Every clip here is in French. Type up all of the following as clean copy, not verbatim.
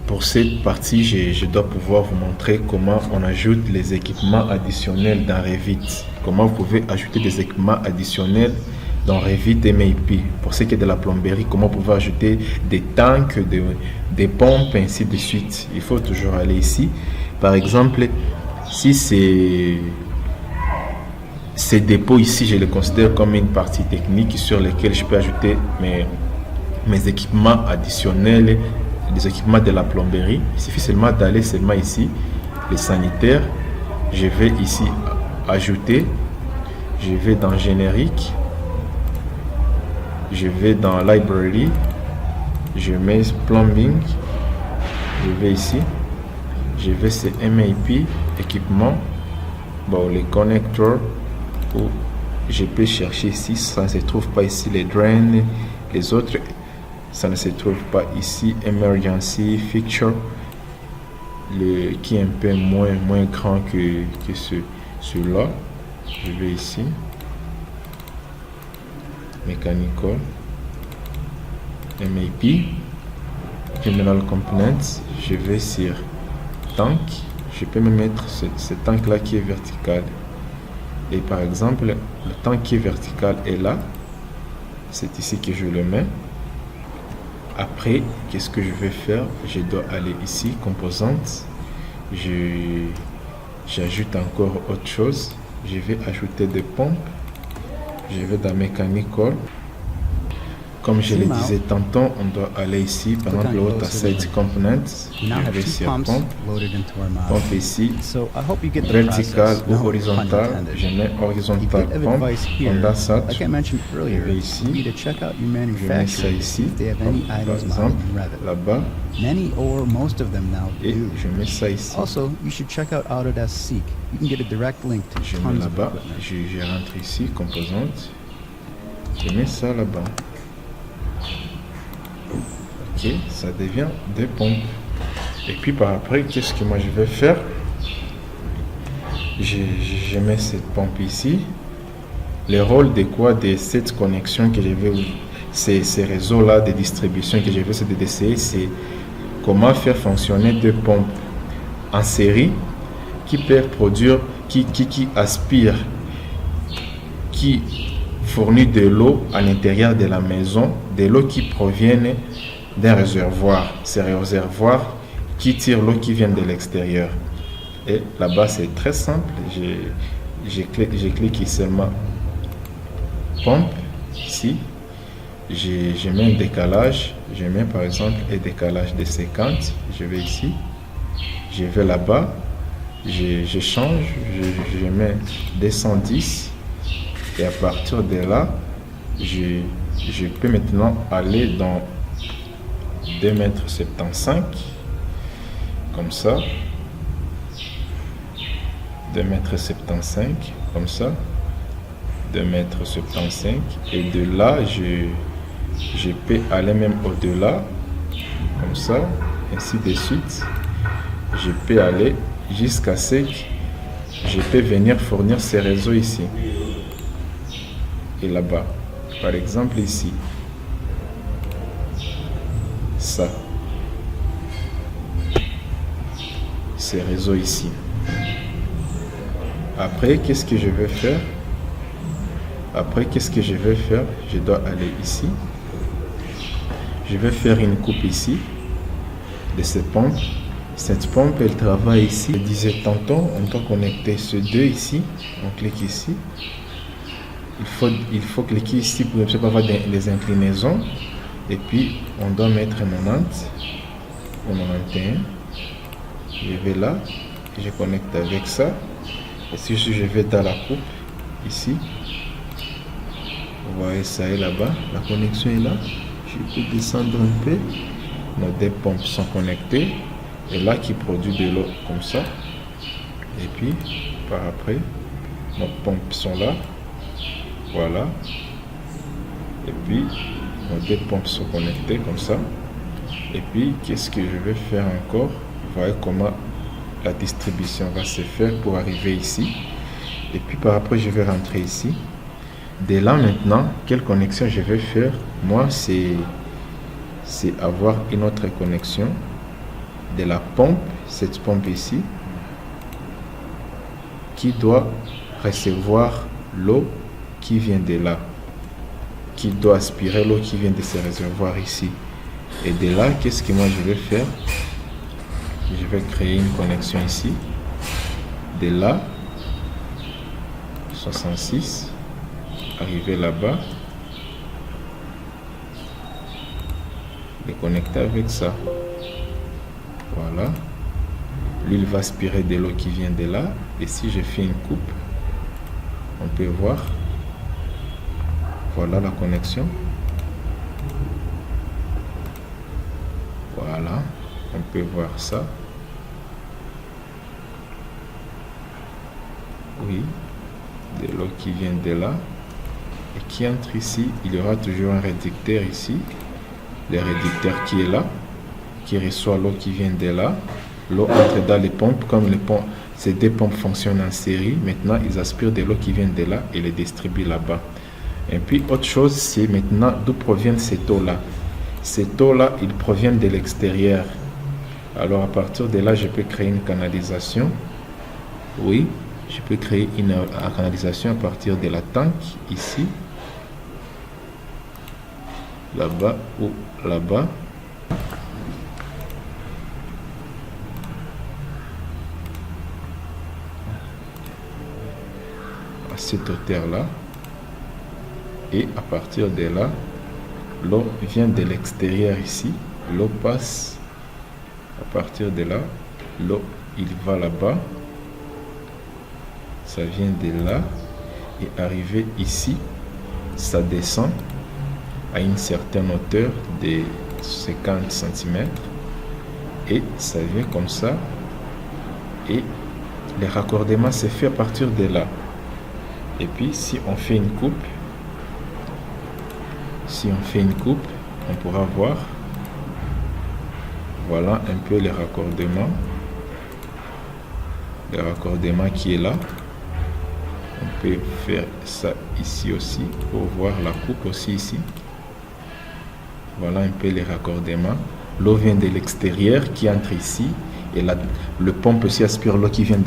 Pour cette partie, je dois pouvoir vous montrer comment on ajoute les équipements additionnels dans Revit. Comment vous pouvez ajouter des équipements additionnels dans Revit MEP. Pour ce qui est de la plomberie, comment vous pouvez ajouter des tanks, des pompes, ainsi de suite. Il faut toujours aller ici. Par exemple, si ces dépôts ici, je les considère comme une partie technique sur laquelle je peux ajouter mes équipements additionnels, des équipements de la plomberie. Il suffit seulement d'aller seulement ici, les sanitaires. Je vais ici ajouter, je vais dans générique, je vais dans library, je mets plumbing, je vais ici, je vais sur MEP, équipement, bon, les connecteurs, où je peux chercher ici, ça ne se trouve pas ici, les drains, les autres, ça ne se trouve pas ici, emergency fixture, qui est un peu moins grand que celui-là. Je vais ici, mechanical, MEP, general components, je vais sur tank, je peux me mettre ce tank là qui est vertical. Et par exemple, le tank qui est vertical est là, c'est ici que je le mets. Après, qu'est-ce que je vais faire? Je dois aller ici, composantes, j'ajoute encore autre chose, je vais ajouter des pompes, je vais dans mechanical. Comme je le disais tantôt, on doit aller ici, par exemple, l'autre side components, je vais sur pompe, pompe ici, vertical ou horizontal, je mets horizontal pompe, Honda SAT, je vais ici, je mets ça ici, par exemple, là-bas, et je mets ça ici. Je mets là-bas, je rentre ici, composante, je mets ça là-bas. Ok, ça devient des pompes. Et puis par après, qu'est-ce que moi je vais faire? Je mets cette pompe ici. Le rôle de quoi? De cette connexion que je vais, ces réseaux-là de distribution que je vais essayer, c'est comment faire fonctionner deux pompes en série qui peuvent produire, qui aspirent, qui fournit de l'eau à l'intérieur de la maison, de l'eau qui proviennent d'un réservoir. Ces réservoirs qui tirent l'eau qui vient de l'extérieur. Et là-bas, c'est très simple. Je clique ici seulement pompe, ici. Je mets un décalage. Je mets par exemple un décalage de 50. Je vais ici. Je vais là-bas. Je change. Je mets 210. Et à partir de là, je peux maintenant aller dans 2,75 m, comme ça, 2,75 m, comme ça, 2,75 m, et de là, je peux aller même au-delà, comme ça, ainsi de suite. Je peux aller jusqu'à ce que je peux venir fournir ces réseaux ici et là-bas. Par exemple ici, ça, ces réseaux ici. Après, qu'est-ce que je vais faire? Je dois aller ici. Je vais faire une coupe ici de cette pompe. Cette pompe, elle travaille ici. Je disais tantôt, on doit connecter ces deux ici. On clique ici. Il faut cliquer ici pour ne pas avoir des inclinaisons. Et puis, on doit mettre 90 ou 91. Je vais là. Et je connecte avec ça. Et si je vais dans la coupe, ici, vous voyez, ça est là-bas. La connexion est là. Je peux descendre un peu. Nos deux pompes sont connectées. Et là, qui produit de l'eau comme ça. Et puis, par après, nos pompes sont là. Voilà. Et puis, nos deux pompes sont connectées comme ça. Et puis, qu'est-ce que je vais faire encore? Vous voyez comment la distribution va se faire pour arriver ici. Et puis, par après, je vais rentrer ici. Dès là, maintenant, quelle connexion je vais faire? Moi, c'est avoir une autre connexion. de la pompe, cette pompe ici, qui doit recevoir l'eau qui vient de là, qui doit aspirer l'eau qui vient de ce réservoir ici. Et de là, qu'est-ce que moi je vais faire? Je vais créer une connexion ici. De là, 66, arriver là-bas, les connecter avec ça. Voilà. Lui, il va aspirer de l'eau qui vient de là. Et si je fais une coupe, on peut voir. Voilà la connexion. Voilà. On peut voir ça. Oui. De l'eau qui vient de là. Et qui entre ici. Il y aura toujours un réducteur ici. Le réducteur qui est là. Qui reçoit l'eau qui vient de là. L'eau entre dans les pompes. Comme les pompes, ces deux pompes fonctionnent en série. Maintenant, ils aspirent de l'eau qui vient de là et les distribuent là-bas. Et puis, autre chose, c'est maintenant d'où provient cette eau-là. Cette eau-là, il provient de l'extérieur. Alors, à partir de là, je peux créer une canalisation. Oui, je peux créer une canalisation à partir de la tank, ici. Là-bas ou là-bas. À cette hauteur-là. Et à partir de là, l'eau vient de l'extérieur ici. L'eau passe. À partir de là, l'eau, il va là-bas. Ça vient de là. Et arrivé ici, ça descend à une certaine hauteur de 50 cm. Et ça vient comme ça. Et le raccordement se fait à partir de là. Et puis, si on fait une coupe, on pourra voir, voilà un peu le raccordement qui est là. On peut faire ça ici aussi pour voir la coupe aussi ici. Voilà un peu les raccordements. L'eau vient de l'extérieur qui entre ici et le pompe aussi aspire l'eau qui vient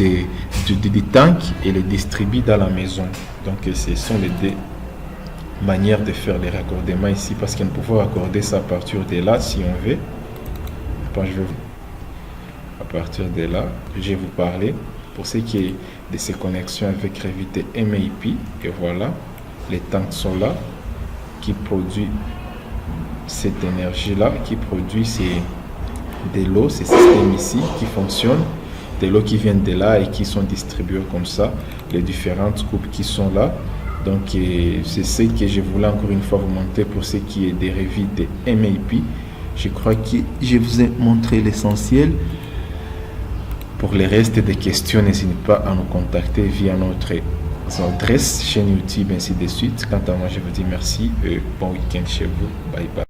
du tank et le distribue dans la maison. Donc ce sont les deux manière de faire les raccordements ici, parce qu'on peut raccorder ça à partir de là si on veut. À partir de là, je vais vous parler pour ce qui est de ces connexions avec Revit MAP. Et voilà, les tanks sont là qui produisent cette énergie là, qui produit de l'eau, ces systèmes ici qui fonctionnent, de l'eau qui viennent de là et qui sont distribués comme ça, les différentes coupes qui sont là. Donc c'est ce que je voulais encore une fois vous montrer pour ce qui est des Revit MAP. Je crois que je vous ai montré l'essentiel. Pour le reste des questions, n'hésitez pas à nous contacter via notre adresse, chaîne YouTube, ainsi de suite. Quant à moi, je vous dis merci et bon week-end chez vous. Bye bye.